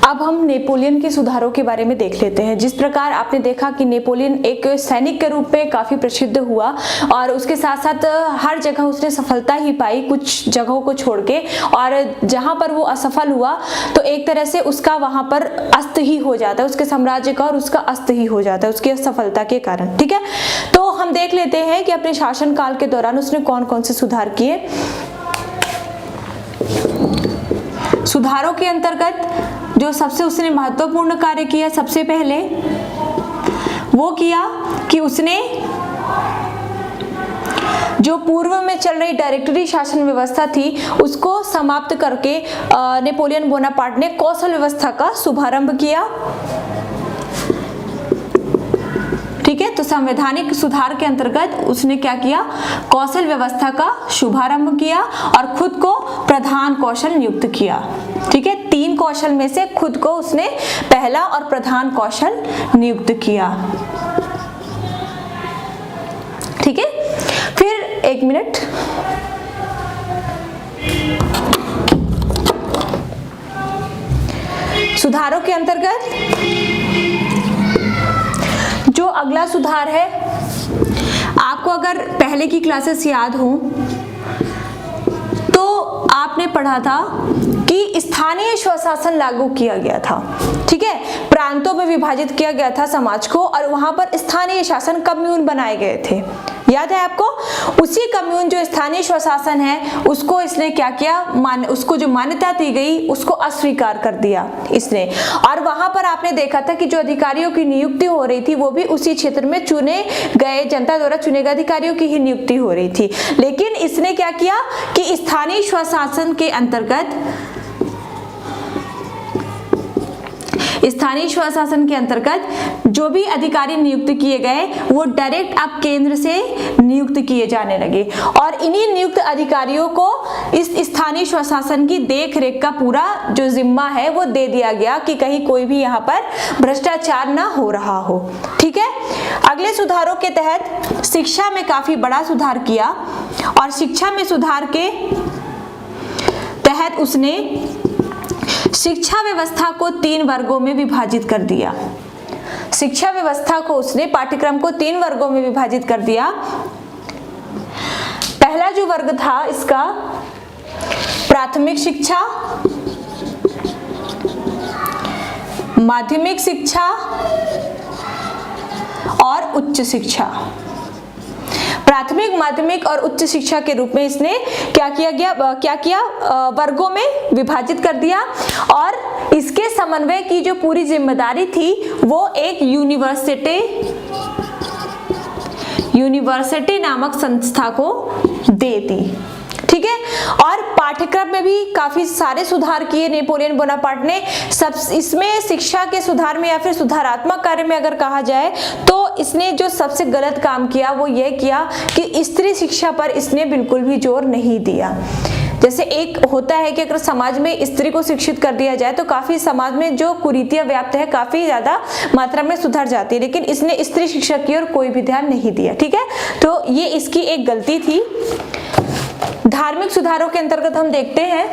अब हम नेपोलियन के सुधारों के बारे में देख लेते हैं। जिस प्रकार आपने देखा कि नेपोलियन एक सैनिक के रूप में काफ़ी प्रसिद्ध हुआ और उसके साथ साथ हर जगह उसने सफलता ही पाई कुछ जगहों को छोड़ के, और जहाँ पर वो असफल हुआ तो एक तरह से उसका वहाँ पर अस्त ही हो जाता है, उसके साम्राज्य का और उसका अस्त ही हो जाता है उसकी असफलता के कारण। ठीक है, तो हम देख लेते हैं कि अपने शासनकाल के दौरान उसने कौन कौन से सुधार किए। सुधारों के अंतर्गत जो सबसे उसने महत्वपूर्ण कार्य किया, सबसे पहले वो किया कि उसने जो पूर्व में चल रही डायरेक्टरी शासन व्यवस्था थी उसको समाप्त करके नेपोलियन बोनापार्ट ने कौशल व्यवस्था का शुभारंभ किया। ठीक है, तो संवैधानिक सुधार के अंतर्गत उसने क्या किया, कौशल व्यवस्था का शुभारंभ किया और खुद को प्रधान कौशल नियुक्त किया। ठीक है, 3 कौशल में से खुद को उसने पहला और प्रधान कौशल नियुक्त किया। ठीक है, फिर 1 मिनट, सुधारों के अंतर्गत जो अगला सुधार है, आपको अगर पहले की क्लासेस याद हो तो आपने पढ़ा था कि स्थानीय स्वशासन लागू किया गया था। ठीक है, प्रांतों में विभाजित किया गया था समाज को और वहां पर स्थानीय शासन कम्यून बनाए गए थे। याद है आपको? उसी कम्यून जो स्थानीय स्वशासन है उसको इसने क्या किया, उसको जो मान्यता दी गई उसको अस्वीकार कर दिया इसने। और वहां पर आपने देखा था कि जो अधिकारियों की नियुक्ति हो रही थी वो भी उसी क्षेत्र में चुने गए, जनता द्वारा चुने गए अधिकारियों की ही नियुक्ति हो रही थी। लेकिन इसने क्या किया कि स्थानीय स्वशासन के अंतर्गत जो भी अधिकारी नियुक्त किए गए वो डायरेक्ट अब केंद्र से नियुक्त किए जाने लगे और इन्हीं नियुक्त अधिकारियों को इस स्थानीय स्वशासन की देख रेख का पूरा जो जिम्मा है वो दे दिया गया कि कहीं कोई भी यहाँ पर भ्रष्टाचार ना हो रहा हो। ठीक है, अगले सुधारों के तहत शिक्षा में काफी बड़ा सुधार किया और शिक्षा में सुधार के तहत उसने शिक्षा व्यवस्था को 3 वर्गों में विभाजित कर दिया। शिक्षा व्यवस्था को उसने पाठ्यक्रम को 3 वर्गों में विभाजित कर दिया। पहला जो वर्ग था इसका प्राथमिक शिक्षा, माध्यमिक शिक्षा और उच्च शिक्षा। प्राथमिक, माध्यमिक और उच्च शिक्षा के रूप में इसने क्या किया वर्गों में विभाजित कर दिया और इसके समन्वय की जो पूरी जिम्मेदारी थी वो एक यूनिवर्सिटी नामक संस्था को दे दी। ठीक है, और पाठ्यक्रम में भी काफी सारे सुधार किए नेपोलियन बोनापार्ट ने। सब इसमें शिक्षा के सुधार में या फिर सुधारात्मक कार्य में अगर कहा जाए तो इसने जो सबसे गलत काम किया वो ये किया कि स्त्री शिक्षा पर इसने बिल्कुल भी जोर नहीं दिया। जैसे एक होता है कि अगर समाज में स्त्री को शिक्षित कर दिया जाए तो काफी समाज में जो कुरीतियां व्याप्त है काफी ज्यादा मात्रा में सुधर जाती है, लेकिन इसने स्त्री शिक्षा की ओर कोई भी ध्यान नहीं दिया। ठीक है, तो ये इसकी एक गलती थी। धार्मिक सुधारों के अंतर्गत हम देखते हैं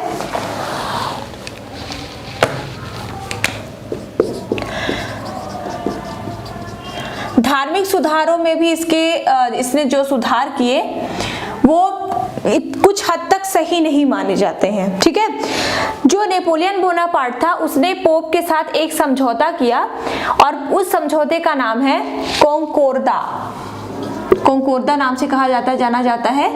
धार्मिक सुधारों में भी इसने जो सुधार किए वो कुछ हद तक सही नहीं माने जाते हैं। ठीक है, जो नेपोलियन बोनापार्ट था उसने पोप के साथ एक समझौता किया और उस समझौते का नाम है कॉन्कोर्दा नाम से जाना जाता है।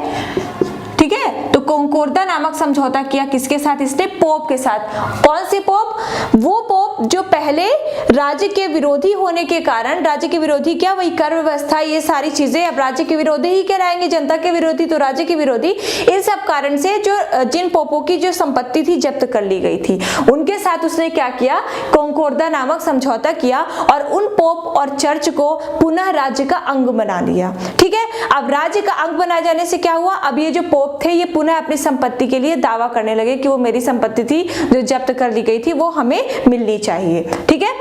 ठीक है, तो कॉन्कोर्दा नामक समझौता किया किसके साथ? इसने पोप के साथ। कौन से पोप? वो पोप जो पहले राज्य के विरोधी होने के कारण, राज्य के विरोधी क्या, वही कर व्यवस्था, ये सारी चीजें अब राज्य के विरोधी ही कहलाएंगे, जनता के विरोधी तो राज्य के विरोधी, इन सब कारण से जो जिन पोपों की जो संपत्ति थी जब्त कर ली गई थी उनके साथ उसने क्या किया, कॉन्कोर्दा नामक समझौता किया और उन पोप और चर्च को पुनः राज्य का अंग बना लिया। ठीक है, अब राज्य का अंग बनाए जाने से क्या हुआ, अब ये जो पोप थे ये पुनः अपनी संपत्ति के लिए दावा करने लगे कि वो मेरी संपत्ति थी जो जब्त कर ली गई थी वो हमें मिलनी चाहिए। ठीक है,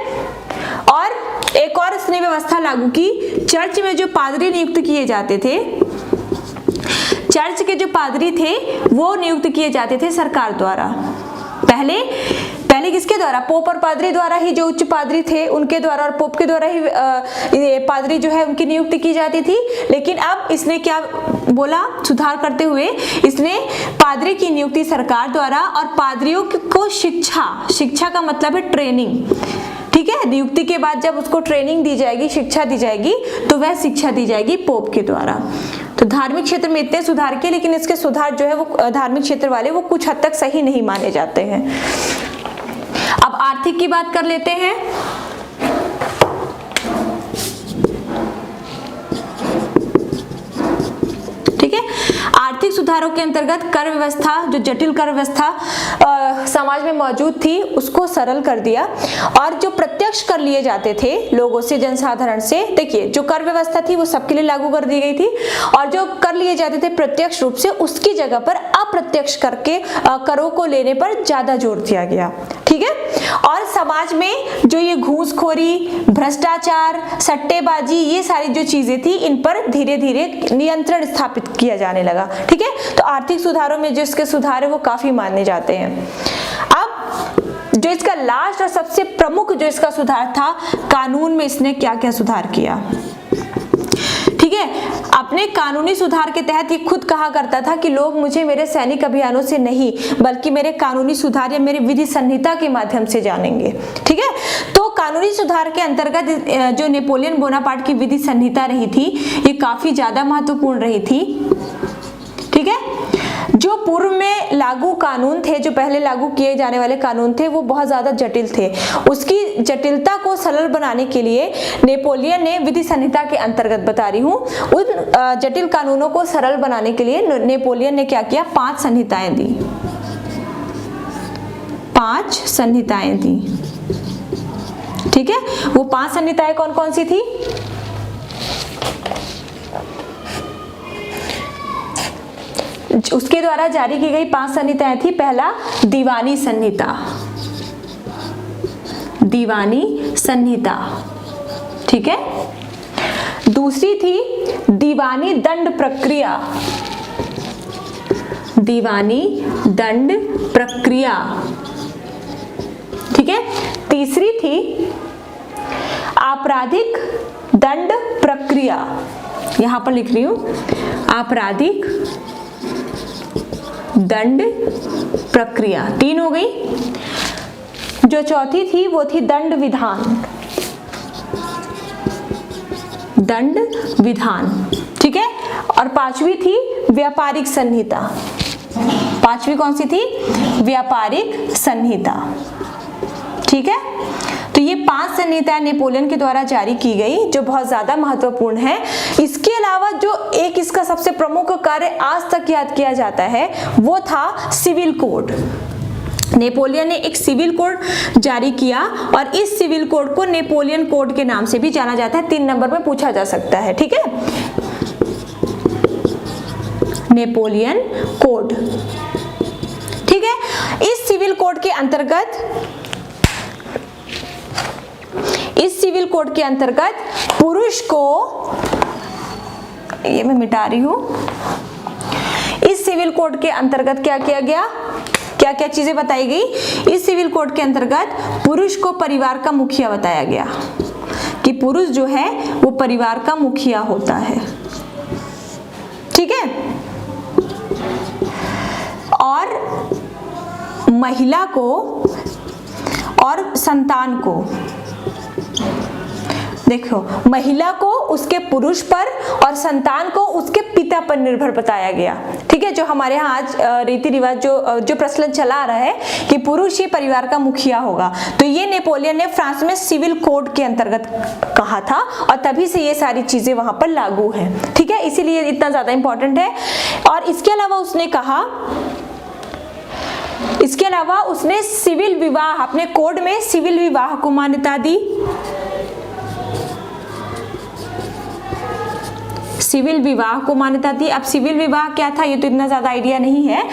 और एक और इसने व्यवस्था लागू की, चर्च में जो पादरी नियुक्त किए जाते थे, चर्च के जो पादरी थे वो नियुक्त किए जाते थे सरकार द्वारा। पहले पहले किसके द्वारा, पोप और पादरी द्वारा ही, जो उच्च पादरी थे उनके द्वारा और पोप के द्वारा ही पादरी जो है उनकी नियुक्ति की जाती थी। लेकिन अब इसने क्या बोला, सुधार करते हुए इसने पादरी की नियुक्ति सरकार द्वारा और पादरियों को शिक्षा का मतलब है ट्रेनिंग, ठीक है। नियुक्ति के बाद जब उसको ट्रेनिंग दी जाएगी, शिक्षा दी जाएगी, तो वह शिक्षा दी जाएगी पोप के द्वारा। तो धार्मिक क्षेत्र में इतने सुधार किए, लेकिन इसके सुधार जो है वो धार्मिक क्षेत्र वाले वो कुछ हद तक सही नहीं माने जाते हैं। अब आर्थिक की बात कर लेते हैं। ठीक है, आर्थिक सुधारों के अंतर्गत कर व्यवस्था, जो जटिल कर व्यवस्था समाज में मौजूद थी, उसको सरल कर दिया। और जो प्रत्यक्ष कर लिए जाते थे लोगों से, जनसाधारण से, देखिए जो कर व्यवस्था थी वो सबके लिए लागू कर दी गई थी, और जो कर लिए जाते थे प्रत्यक्ष रूप से, उसकी जगह पर अप्रत्यक्ष करके करों को लेने पर ज्यादा जोर दिया गया। ठीक है, और समाज में जो ये घूसखोरी, भ्रष्टाचार, सट्टेबाजी, ये सारी जो चीजें थी, इन पर धीरे धीरे नियंत्रण स्थापित किया जाने लगा। ठीक है, तो आर्थिक सुधारों में जो इसके सुधार है वो काफी माने जाते हैं। अब जो इसका लास्ट और सबसे प्रमुख जो इसका सुधार था, कानून में इसने क्या क्या सुधार किया। ठीक है, अपने कानूनी सुधार के तहत ये खुद कहा करता था कि लोग मुझे मेरे सैनिक अभियानों से नहीं, बल्कि मेरे कानूनी सुधार या मेरी विधि संहिता के माध्यम से जानेंगे। ठीक है, तो कानूनी सुधार के अंतर्गत जो नेपोलियन बोनापार्ट की विधि संहिता रही थी, ये काफी ज्यादा महत्वपूर्ण रही थी। ठीक है, जो पूर्व में लागू कानून थे, जो पहले लागू किए जाने वाले कानून थे, वो बहुत ज्यादा जटिल थे। उसकी जटिलता को सरल बनाने के लिए नेपोलियन ने, विधि संहिता के अंतर्गत बता रही हूँ, उन जटिल कानूनों को सरल बनाने के लिए नेपोलियन ने क्या किया, 5 संहिताएं दी। 5 संहिताएं दी। ठीक है, वो 5 संहिताएं कौन कौन सी थी? उसके द्वारा जारी की गई 5 संहिताएं थी। पहला, दीवानी संहिता, दीवानी संहिता। ठीक है, दूसरी थी दीवानी दंड प्रक्रिया, दीवानी दंड प्रक्रिया। ठीक है, तीसरी थी आपराधिक दंड प्रक्रिया, यहां पर लिख रही हूं, आपराधिक दंड प्रक्रिया। 3 हो गई। जो चौथी थी वो थी दंड विधान, दंड विधान। ठीक है, और 5वीं थी व्यापारिक संहिता। 5वीं कौन सी थी? व्यापारिक संहिता। ठीक है, तो ये 5 संहिताएं नेपोलियन के द्वारा जारी की गई, जो बहुत ज्यादा महत्वपूर्ण है। इसके अलावा जो एक इसका सबसे प्रमुख कार्य आज तक याद किया जाता है, वो था सिविल कोड। नेपोलियन ने एक सिविल कोड जारी किया, और इस सिविल कोड को नेपोलियन कोड के नाम से भी जाना जाता है। 3 नंबर में पूछा जा सकता है। ठीक है, नेपोलियन कोड। ठीक है, इस सिविल कोड के अंतर्गत, इस सिविल कोड के अंतर्गत पुरुष को, ये मैं मिटा रही हूं, इस सिविल कोड के अंतर्गत क्या किया गया, क्या क्या चीजें बताई गई? इस सिविल कोड के अंतर्गत पुरुष को परिवार का मुखिया बताया गया, कि पुरुष जो है वो परिवार का मुखिया होता है। ठीक है, और महिला को और संतान को, देखो, महिला को उसके पुरुष पर और संतान को उसके पिता पर निर्भर बताया गया। ठीक है, जो हमारे यहाँ आज रीति रिवाज जो प्रचलन चला आ रहा है कि पुरुष ही परिवार का मुखिया होगा, तो ये नेपोलियन ने फ्रांस में सिविल कोड के अंतर्गत कहा था, और तभी से ये सारी चीजें वहां पर लागू हैं। ठीक है, इसीलिए इतना ज्यादा इंपॉर्टेंट है। और इसके अलावा उसने कहा, इसके अलावा उसने सिविल विवाह, अपने कोड में सिविल विवाह को मान्यता दी। सिविल विवाह को मान्यता दी। अब सिविल विवाह क्या था ये तो इतना ज्यादा आइडिया नहीं है,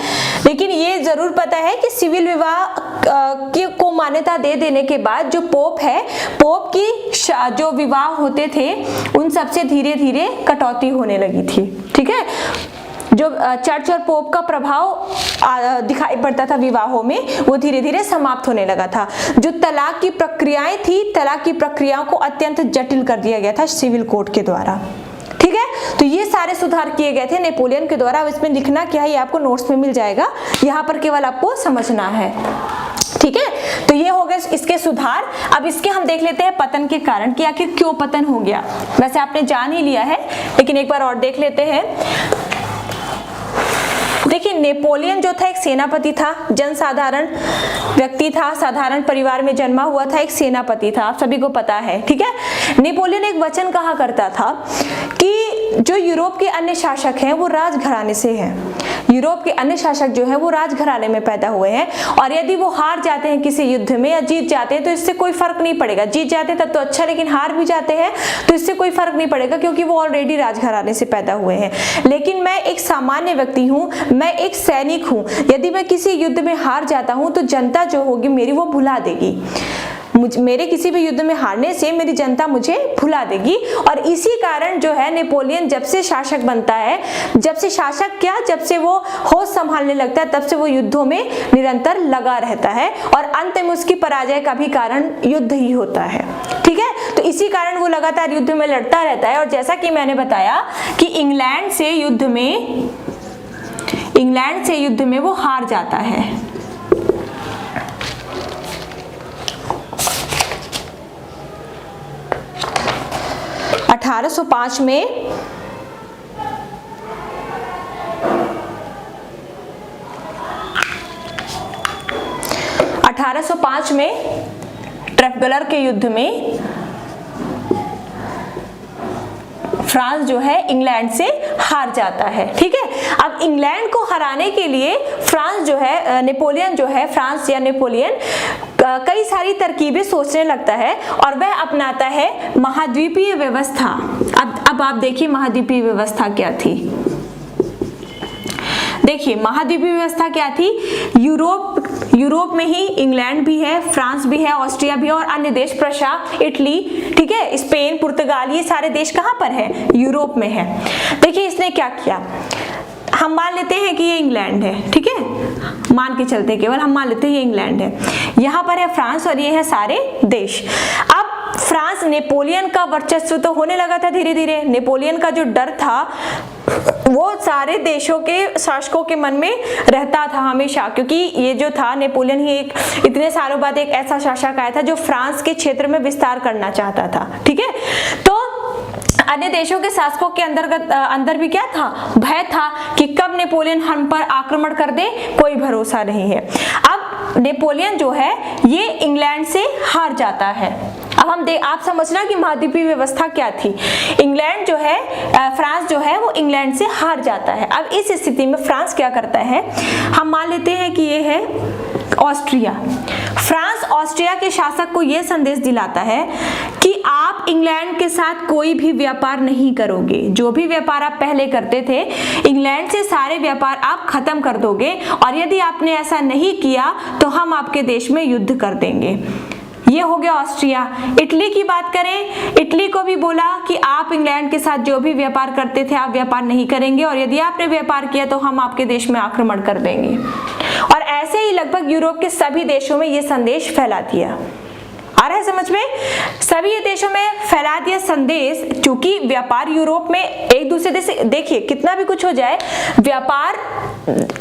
लेकिन ये जरूर पता है कि सिविल विवाह को मान्यता दे देने के बाद जो पोप है, पोप की जो विवाह होते थे उन सबसे धीरे धीरे कटौती होने लगी थी। ठीक है, जो चर्च और पोप का प्रभाव दिखाई पड़ता था विवाहों में, वो धीरे धीरे समाप्त होने लगा था। जो तलाक की प्रक्रियाएं थी, तलाक की प्रक्रियाओं को अत्यंत जटिल कर दिया गया था सिविल कोड के द्वारा। ठीक है, तो ये सारे सुधार किए गए थे नेपोलियन के द्वारा। अब इसमें लिखना क्या है ये आपको नोट्स में मिल जाएगा, यहाँ पर केवल आपको समझना है। ठीक है, तो ये हो गए इसके सुधार। अब इसके हम देख लेते हैं पतन के कारण कि आखिर क्यों पतन हो गया। वैसे आपने जान ही लिया है, लेकिन एक बार और देख लेते हैं। देखिए, नेपोलियन जो था एक सेनापति था, जनसाधारण व्यक्ति था, साधारण परिवार में जन्मा हुआ था, एक सेनापति था, आप सभी को पता है। ठीक है, नेपोलियन एक वचन कहा करता था कि जो यूरोप के अन्य शासक हैं वो राजघराने से हैं। यूरोप के अन्य शासक जो है वो राजघराने में पैदा हुए हैं, और यदि वो हार जाते हैं किसी युद्ध में या जीत जाते हैं तो इससे कोई फर्क नहीं पड़ेगा। जीत जाते हैं तब तो अच्छा, लेकिन हार भी जाते हैं तो इससे कोई फर्क नहीं पड़ेगा, क्योंकि वो ऑलरेडी राजघराने से पैदा हुए हैं। लेकिन मैं एक सामान्य व्यक्ति हूँ, मैं एक सैनिक हूँ, यदि मैं किसी युद्ध में हार जाता हूँ तो जनता जो होगी मेरी वो भुला देगी। मेरे किसी भी युद्ध में हारने से मेरी जनता मुझे भुला देगी। और इसी कारण जो है नेपोलियन जब से शासक बनता है, जब से शासक क्या, जब से वो होश संभालने लगता है, तब से वो युद्धों में निरंतर लगा रहता है, और अंत में उसकी पराजय का भी कारण युद्ध ही होता है। ठीक है, तो इसी कारण वो लगातार युद्ध में लड़ता रहता है। और जैसा कि मैंने बताया कि इंग्लैंड से युद्ध में वो हार जाता है। 1805 में ट्रफलगर के युद्ध में फ्रांस जो है इंग्लैंड से हार जाता है। ठीक है, अब इंग्लैंड को हराने के लिए फ्रांस जो है, नेपोलियन जो है, फ्रांस या नेपोलियन कई सारी तरकीबें सोचने लगता है, और वह अपनाता है महाद्वीपीय व्यवस्था। अब आप देखिए महाद्वीपीय व्यवस्था क्या थी। देखिए महाद्वीपीय व्यवस्था क्या थी। यूरोप में ही इंग्लैंड भी है, फ्रांस भी है, ऑस्ट्रिया भी है, और अन्य देश प्रशा, इटली, ठीक है, स्पेन, पुर्तगाल, ये सारे देश कहाँ पर है, यूरोप में है। देखिए इसने क्या किया, हम मान लेते हैं कि ये इंग्लैंड है, ठीक है, मान के चलते केवल हम मान लेते हैं ये इंग्लैंड है, यहाँ पर है फ्रांस और ये है सारे देश। अब फ्रांस, नेपोलियन का वर्चस्व तो होने लगा था धीरे धीरे। नेपोलियन का जो डर था वो सारे देशों के शासकों के मन में रहता था हमेशा, क्योंकि ये जो था नेपोलियन ही एक इतने सालों बाद एक ऐसा शासक आया था जो फ्रांस के क्षेत्र में विस्तार करना चाहता था। ठीक है, तो अन्य देशों के शासकों के अंदर भी क्या था, भय था कि कब नेपोलियन हम पर आक्रमण कर दे, कोई भरोसा नहीं है। अब नेपोलियन जो है ये इंग्लैंड से हार जाता है। अब आप समझना कि महाद्वीपीय व्यवस्था क्या थी। इंग्लैंड जो है, फ्रांस जो है वो इंग्लैंड से हार जाता है। अब इस स्थिति में फ्रांस क्या करता है, हम मान लेते हैं कि ये है ऑस्ट्रिया। फ्रांस ऑस्ट्रिया के शासक को यह संदेश दिलाता है कि आप इंग्लैंड के साथ कोई भी व्यापार नहीं करोगे, जो भी व्यापार आप पहले करते थे इंग्लैंड से सारे व्यापार आप खत्म कर दोगे, और यदि आपने ऐसा नहीं किया तो हम आपके देश में युद्ध कर देंगे। ये हो गया ऑस्ट्रिया। इटली की बात करें, इटली को भी बोला कि आप इंग्लैंड के साथ जो भी व्यापार करते थे आप व्यापार नहीं करेंगे, और यदि आपने व्यापार किया तो हम आपके देश में आक्रमण कर देंगे। और ऐसे ही लगभग यूरोप के सभी देशों में ये संदेश फैला दिया। आ रहा है समझ में, सभी देशों में फैला दिया संदेश। चूंकि व्यापार यूरोप में एक दूसरे से, देखिए कितना भी कुछ हो जाए, व्यापार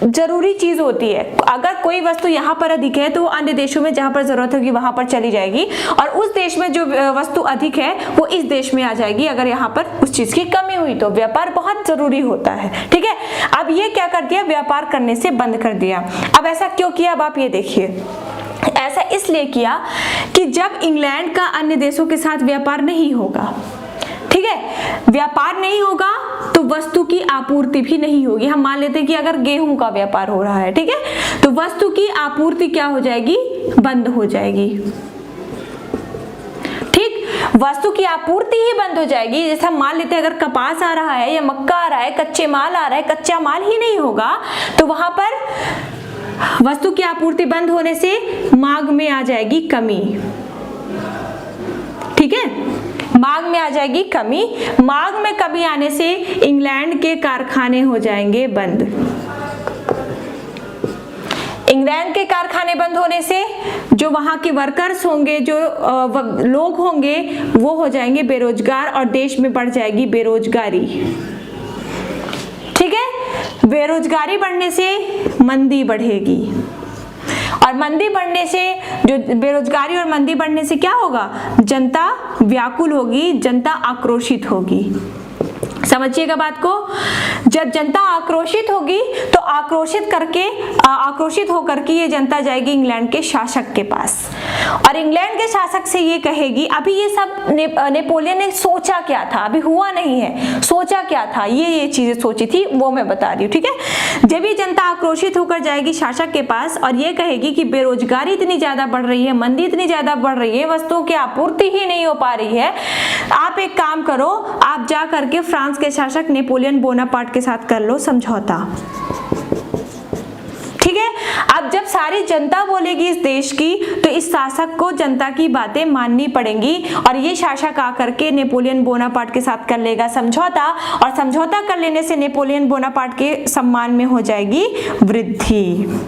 जरूरी चीज होती है। अगर कोई वस्तु यहाँ पर अधिक है तो वो अन्य देशों में जहां पर जरूरत होगी वहां पर चली जाएगी, और उस देश में जो वस्तु अधिक है वो इस देश में आ जाएगी अगर यहाँ पर उस चीज की कमी हुई तो। व्यापार बहुत जरूरी होता है। ठीक है, अब ये क्या कर दिया, व्यापार करने से बंद कर दिया। अब ऐसा क्यों किया, अब आप ये देखिए। ऐसा इसलिए किया कि जब इंग्लैंड का अन्य देशों के साथ व्यापार नहीं होगा, ठीक है, व्यापार नहीं होगा तो वस्तु की आपूर्ति भी नहीं होगी। हम मान लेते हैं कि अगर गेहूं का व्यापार हो रहा है, ठीक है, तो वस्तु की आपूर्ति क्या हो जाएगी, बंद हो जाएगी। ठीक, वस्तु की आपूर्ति ही बंद हो जाएगी। जैसे हम मान लेते हैं अगर कपास आ रहा है या मक्का आ रहा है, कच्चे माल आ रहा है, कच्चा माल ही नहीं होगा तो वहां पर वस्तु की आपूर्ति बंद होने से मांग में आ जाएगी कमी। ठीक है, मांग में आ जाएगी कमी। मांग में कमी आने से इंग्लैंड के कारखाने हो जाएंगे बंद। इंग्लैंड के कारखाने बंद होने से जो वहां के वर्कर्स होंगे, जो लोग होंगे, वो हो जाएंगे बेरोजगार और देश में बढ़ जाएगी बेरोजगारी। ठीक है, बेरोजगारी बढ़ने से मंदी बढ़ेगी और मंदी बढ़ने से, जो बेरोजगारी और मंदी बढ़ने से क्या होगा, जनता व्याकुल होगी, जनता आक्रोशित होगी। समझिएगा बात को। जब जनता आक्रोशित होगी तो आक्रोशित होकर के ये जनता जाएगी इंग्लैंड के शासक के पास और इंग्लैंड के शासक से ये कहेगी, अभी ये सब नेपोलियन ने सोचा क्या था, अभी हुआ नहीं है, सोचा क्या था, ये चीजें सोची थी, वो मैं बता रही हूँ। ठीक है, जब ये जनता आक्रोशित होकर जाएगी शासक के पास और ये कहेगी कि बेरोजगारी इतनी ज्यादा बढ़ रही है, मंदी इतनी ज्यादा बढ़ रही है, वस्तुओं की आपूर्ति ही नहीं हो पा रही है, आप एक काम करो, आप जा करके फ्रांस के शासक नेपोलियन बोनापार्ट के साथ कर लो समझौता। ठीक है, अब जब सारी जनता बोलेगी इस देश की, तो इस शासक को जनता की बातें माननी पड़ेंगी और ये शासक आकर के नेपोलियन बोनापार्ट के साथ कर लेगा समझौता और समझौता कर लेने से नेपोलियन बोनापार्ट के सम्मान में हो जाएगी वृद्धि।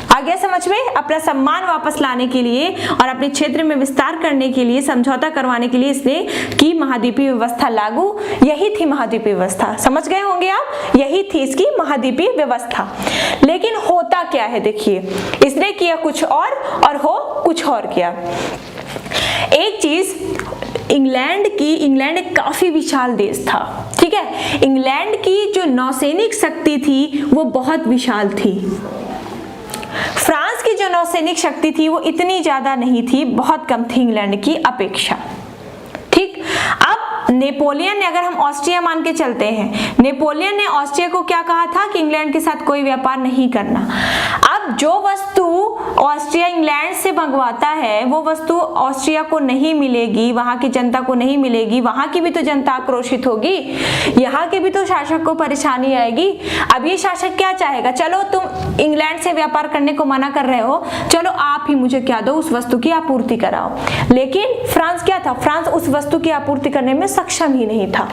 आ गया समझ में? अपना सम्मान वापस लाने के लिए और अपने क्षेत्र में विस्तार करने के लिए, समझौता करवाने के लिए इसने की महाद्वीपीय व्यवस्था लागू। यही थी महाद्वीपीय व्यवस्था, समझ गए होंगे आप, यही थी इसकी महाद्वीपीय व्यवस्था। लेकिन होता क्या है, देखिए, इसने किया कुछ और हो कुछ और किया। एक चीज, इंग्लैंड एक काफी विशाल देश था। ठीक है, इंग्लैंड की जो नौसैनिक शक्ति थी वो बहुत विशाल थी। फ्रांस की जो नौसैनिक शक्ति थी वो इतनी ज्यादा नहीं थी, बहुत कम थी इंग्लैंड की अपेक्षा। ठीक, अब नेपोलियन ने, अगर हम ऑस्ट्रिया मान के चलते हैं, नेपोलियन ने ऑस्ट्रिया को क्या कहा था कि इंग्लैंड के साथ कोई व्यापार नहीं करना। अब जो वस्तु ऑस्ट्रिया इंग्लैंड से मंगवाता है वो वस्तु ऑस्ट्रिया को नहीं मिलेगी, वहां की जनता को नहीं मिलेगी, वहां की भी तो जनता आक्रोशित होगी, यहाँ के भी तो शासक को परेशानी आएगी। अब ये शासक क्या चाहेगा, चलो तुम इंग्लैंड से व्यापार करने को मना कर रहे हो, चलो आप ही मुझे क्या दो, उस वस्तु की आपूर्ति कराओ। लेकिन फ्रांस क्या था, फ्रांस उस वस्तु की आपूर्ति करने में सक्षम ही नहीं था।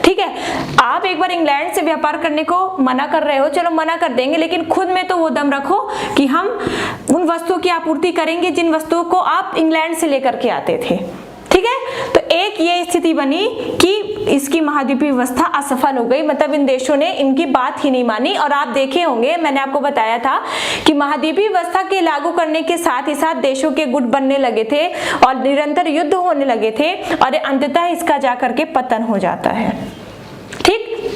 ठीक है, आप एक बार इंग्लैंड से व्यापार करने को मना कर रहे हो, चलो मना कर देंगे, लेकिन खुद में तो वो दम रखो कि हम उन वस्तुओं की आपूर्ति करेंगे जिन वस्तुओं को आप इंग्लैंड से लेकर के आते थे। ठीक है, तो एक ये स्थिति बनी कि इसकी महाद्वीपीय व्यवस्था असफल हो गई, मतलब इन देशों ने इनकी बात ही नहीं मानी। और आप देखे होंगे, मैंने आपको बताया था कि महाद्वीपीय व्यवस्था के लागू करने के साथ ही साथ देशों के गुट बनने लगे थे और निरंतर युद्ध होने लगे थे और अंततः इसका जाकर के पतन हो जाता है। ठीक,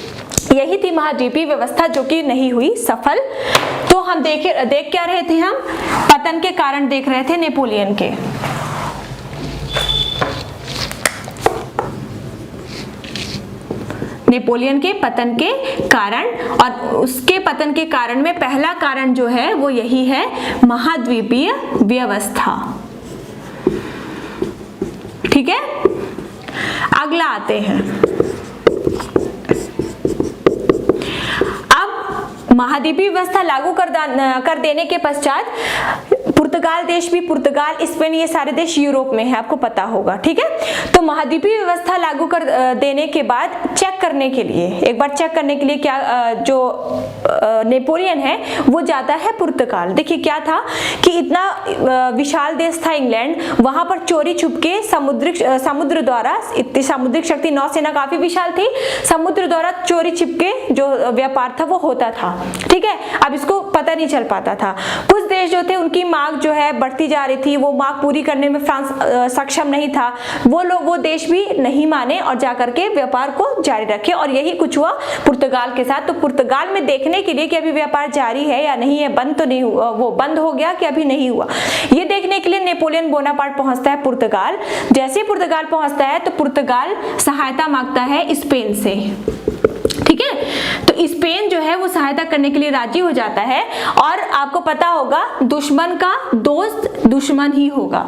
यही थी महाद्वीपीय व्यवस्था जो कि नहीं हुई सफल। तो हम देख क्या रहे थे, हम पतन के कारण देख रहे थे नेपोलियन के। नेपोलियन के पतन के कारण, और उसके पतन के कारण में पहला कारण जो है वो यही है, महाद्वीपीय व्यवस्था। ठीक है, अगला आते हैं। अब महाद्वीपीय व्यवस्था लागू कर देने के पश्चात पुर्तगाल देश भी, पुर्तगाल, स्पेन, ये सारे देश यूरोप में है, आपको पता होगा। ठीक है, तो महाद्वीपीय व्यवस्था लागू कर देने के बाद चेक करने के लिए, एक बार चेक करने के लिए क्या, जो नेपोलियन है वो जाता है पुर्तगाल। देखिए क्या था कि इतना विशाल देश था इंग्लैंड, वहां पर चोरी छुपके समुद्र द्वारा, इतनी सामुद्रिक शक्ति, नौसेना काफी विशाल थी, समुद्र द्वारा चोरी छिपके जो व्यापार था वो होता था। ठीक है, अब इसको पता नहीं चल पाता था। कुछ देश जो थे उनकी मांग जो है बढ़ती जा रही थी, वो मांग पूरी करने में फ्रांस सक्षम नहीं था, वो देश भी नहीं माने और जाकर के व्यापार को जारी रखे। और यही कुछ हुआ पुर्तगाल के साथ। तो पुर्तगाल में देखने के लिए कि अभी व्यापार जारी है या नहीं है, बंद तो नहीं हुआ, वो बंद हो गया कि अभी नहीं हुआ, ये देखने के लिए नेपोलियन बोनापार्ट पहुंचता है पुर्तगाल। जैसे ही पुर्तगाल पहुंचता है तो पुर्तगाल सहायता मांगता है स्पेन से। ठीक है, तो स्पेन जो है वो सहायता करने के लिए राजी हो जाता है। और आपको पता होगा, दुश्मन का दोस्त दुश्मन ही होगा।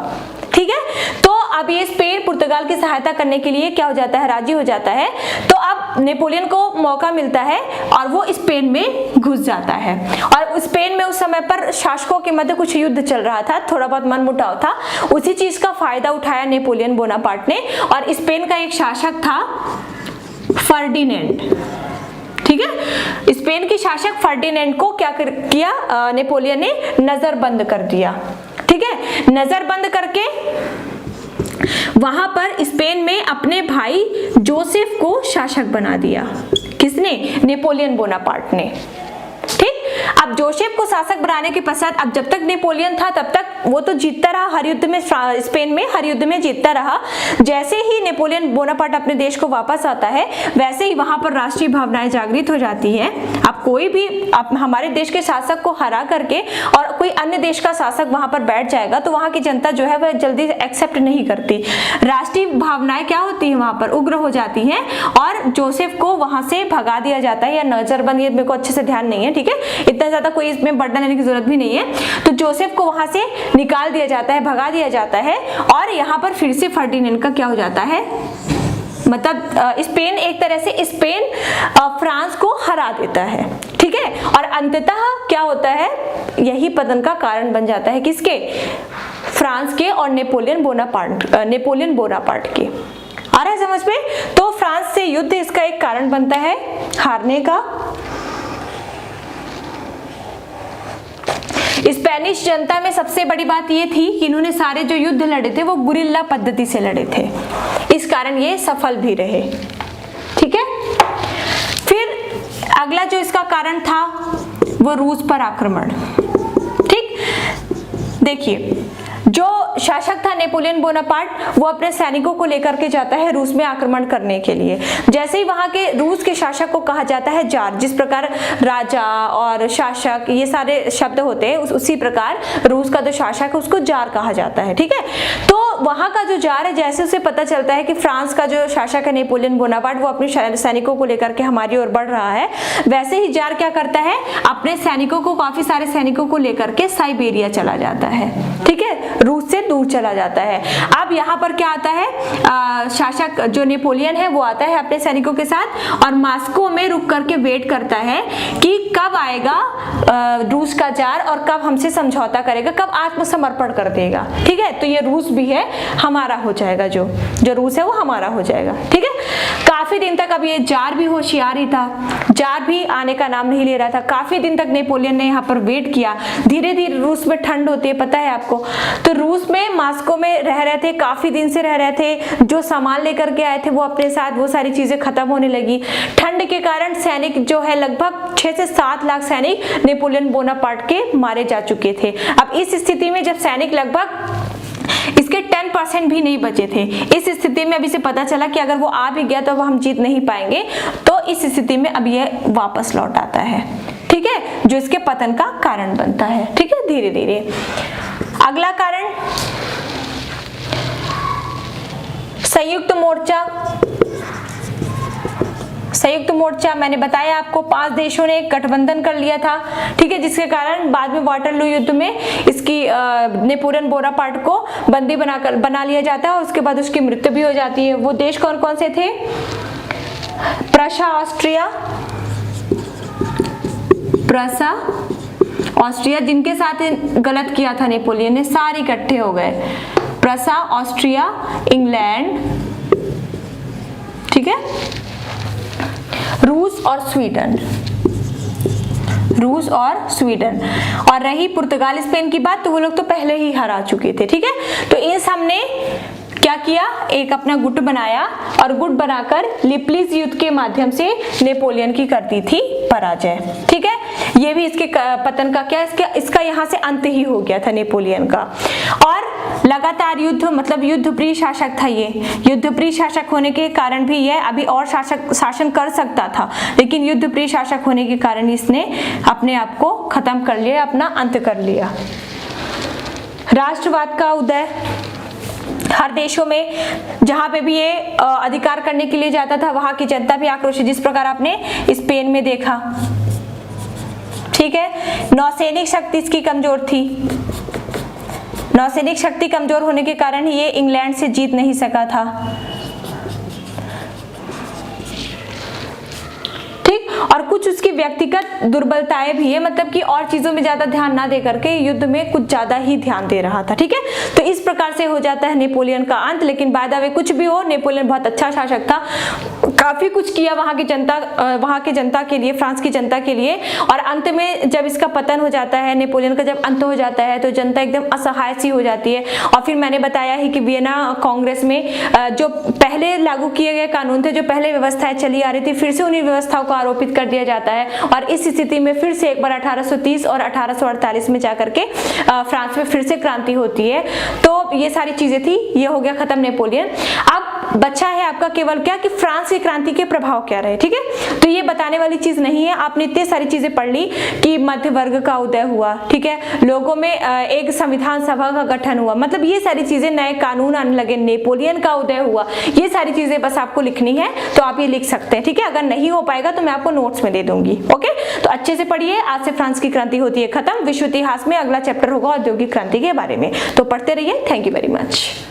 ठीक है। तो अब ये स्पेन पुर्तगाल की सहायता करने के लिए क्या हो जाता है, राजी हो जाता है। तो अब नेपोलियन को मौका मिलता है और वो स्पेन में घुस जाता है। और स्पेन में उस समय पर शासकों के मध्य कुछ युद्ध चल रहा था, थोड़ा बहुत मनमुटाव था, उसी चीज का फायदा उठाया नेपोलियन बोनापार्ट ने। और स्पेन का एक शासक था फर्डिनेंड, ठीक है। स्पेन के शासक फर्डिनेंड को क्या किया नेपोलियन ने, नजरबंद कर दिया, ठीक है। नजरबंद करके वहां पर स्पेन में अपने भाई जोसेफ को शासक बना दिया। किसने, नेपोलियन बोनापार्ट ने, ठीक। अब जोसेफ को शासक बनाने के पश्चात, अब जब तक नेपोलियन था तब तक वो तो जीतता रहा हर युद्ध में, स्पेन में हर युद्ध में जीतता रहा। जैसे ही नेपोलियन बोनापार्ट अपने देश को वापस आता है, वैसे ही वहां पर राष्ट्रीय भावनाएं जागृत हो जाती हैं। अब कोई भी हमारे देश के शासक को हरा करके और कोई अन्य देश का शासक वहां पर बैठ जाएगा तो वहां की जनता जो है वह जल्दी एक्सेप्ट नहीं करती। राष्ट्रीय भावनाएं क्या होती है, वहां पर उग्र हो जाती हैं और जोसेफ को वहां से भगा दिया जाता है, या नजरबंद, ये मेरे को अच्छे से ध्यान नहीं है, ठीक है, इतना ज्यादा कोई इसमें बर्डन लेने की जरूरत भी नहीं है। तो जोसेफ को वहां से निकाल दिया जाता है, भगा दिया जाता है और यहाँ पर फिर से फर्डिनेंड का क्या हो जाता है, मतलब स्पेन एक तरह से स्पेन फ्रांस को हरा देता है, ठीक है। और अंततः क्या होता है, यही पतन का कारण बन जाता है, किसके, फ्रांस के और नेपोलियन बोनापार्ट के। आ रहा है समझ में। तो फ्रांस से युद्ध इसका एक कारण बनता है हारने का। स्पेनिश जनता में सबसे बड़ी बात ये थी कि इन्होंने सारे जो युद्ध लड़े थे वो गुरिल्ला पद्धति से लड़े थे, इस कारण ये सफल भी रहे, ठीक है। फिर अगला जो इसका कारण था वो रूस पर आक्रमण, ठीक। देखिए, जो शासक था नेपोलियन बोनापार्ट, वो अपने सैनिकों को लेकर के जाता है रूस में आक्रमण करने के लिए। जैसे ही वहां के रूस के शासक को कहा जाता है जार, जिस प्रकार राजा और शासक ये सारे शब्द होते हैं, उसी प्रकार रूस का जो शासक है उसको जार कहा जाता है, ठीक है। तो वहां का जो जार है, जैसे उसे पता चलता है कि फ्रांस का जो शासक है नेपोलियन बोनापार्ट वो अपने सैनिकों को लेकर के हमारी ओर बढ़ रहा है, वैसे ही जार क्या करता है, अपने सैनिकों को, काफी सारे सैनिकों को लेकर के साइबेरिया चला जाता है, ठीक है, रूस से दूर चला जाता है। अब यहाँ पर क्या आता है, शासक जो नेपोलियन है वो आता है अपने सैनिकों के साथ और मॉस्को में रुक करके वेट करता है कि कब आएगा रूस का जार और कब हमसे समझौता करेगा, कब आत्मसमर्पण कर देगा, ठीक है। तो ये रूस भी है हमारा हो जाएगा, जो रूस है वो हमारा हो जाएगा, ठीक है। काफी दिन तक अब ये जार भी होशियार ही था, जार भी आने का नाम नहीं ले रहा था। काफी दिन तक नेपोलियन ने यहाँ पर वेट किया। धीरे धीरे रूस में ठंड होती है, पता है आपको, तो रूस में मॉस्को में रह रहे थे, काफी दिन से रह रहे थे, जो सामान लेकर के आए थे वो अपने साथ, वो सारी चीजें खत्म होने लगी। ठंड के कारण सैनिक जो है लगभग 6 से 7 लाख सैनिक नेपोलियन बोनापार्ट के मारे जा चुके थे। अब इस स्थिति में जब सैनिक लगभग इसके 10% भी नहीं बचे थे, इस स्थिति में अभी से पता चला कि अगर वो आ भी गया तो हम जीत नहीं पाएंगे, तो इस स्थिति में अब ये वापस लौट आता है, ठीक है, जो इसके पतन का कारण बनता है, ठीक है, धीरे धीरे। अगला कारण संयुक्त मोर्चा मैंने बताया आपको, 5 देशों ने गठबंधन कर लिया था, ठीक है, जिसके कारण बाद में वाटरलू युद्ध में इसकी नेपोलियन बोनापार्ट को बंदी बना लिया जाता है और उसके बाद उसकी मृत्यु भी हो जाती है। वो देश कौन कौन से थे, प्रशा ऑस्ट्रिया, जिनके साथ गलत किया था नेपोलियन ने, सारे इकट्ठे हो गए, प्रशा, ऑस्ट्रिया, इंग्लैंड, ठीक है, रूस और स्वीडन। और रही पुर्तगाल स्पेन की बात, तो वो लोग तो पहले ही हरा चुके थे, ठीक है। तो इन सब ने क्या किया, एक अपना गुट बनाया और गुट बनाकर लिपलिस युद्ध के माध्यम से नेपोलियन की कर दी थी पराजय, ठीक है। ये भी इसके पतन का क्या, इसका यहाँ से अंत ही हो गया था नेपोलियन का। और लगातार युद्ध, मतलब युद्धप्रिय शासक था ये, युद्धप्रिय शासक होने के कारण भी यह अभी और शासन कर सकता था, लेकिन युद्धप्रिय शासक होने के कारण इसने अपने आप को खत्म कर लिया, अपना अंत कर लिया। राष्ट्रवाद का उदय, हर देशों में जहां पे भी ये अधिकार करने के लिए जाता था वहां की जनता भी आक्रोशित, जिस प्रकार आपने स्पेन में देखा, ठीक है। नौसैनिक शक्ति इसकी कमजोर थी, नौसैनिक शक्ति कमजोर होने के कारण ही ये इंग्लैंड से जीत नहीं सका था। ठीक, और कुछ उसकी व्यक्तिगत दुर्बलताएं भी है, मतलब कि और चीजों में ज्यादा ध्यान ना दे करके युद्ध में कुछ ज्यादा ही ध्यान दे रहा था। ठीक है, तो इस प्रकार से हो जाता है नेपोलियन का अंत। लेकिन बाय द वे कुछ भी हो, नेपोलियन बहुत अच्छा शासक था, काफी कुछ किया वहां की जनता के लिए, फ्रांस की जनता के लिए। और अंत में जब इसका पतन हो जाता है, नेपोलियन का जब अंत हो जाता है, तो जनता एकदम असहाय सी हो जाती है। और फिर मैंने बताया ही कि वियना कांग्रेस में जो पहले लागू किए गए कानून थे, जो पहले व्यवस्थाएं चली आ रही थी, फिर से उन्हीं व्यवस्थाओं को आरोपित कर दिया जाता है। और इस स्थिति में फिर से एक बार 1830 और 1848 में जाकर के फ्रांस में फिर से क्रांति होती है। तो ये सारी चीजें थी, ये हो गया खत्म नेपोलियन। अब बचा है आपका केवल क्या, कि फ्रांस की क्रांति के प्रभाव क्या रहे। ठीक है, तो ये बताने वाली चीज नहीं है, आपने इतनी सारी चीजें पढ़ ली कि मध्य वर्ग का उदय हुआ, ठीक है, लोगों में एक संविधान सभा का गठन हुआ, मतलब ये सारी चीजें, नए कानून आने लगे, नेपोलियन का उदय हुआ, ये सारी चीजें बस आपको लिखनी है, तो आप ये लिख सकते हैं। ठीक है, अगर नहीं हो पाएगा तो मैं आपको नोट्स में दे दूंगी। ओके, तो अच्छे से पढ़िए। आज से फ्रांस की क्रांति होती है खत्म। विश्व इतिहास में अगला चैप्टर होगा औद्योगिक क्रांति के बारे में, तो पढ़ते रहिए। Thank you very much.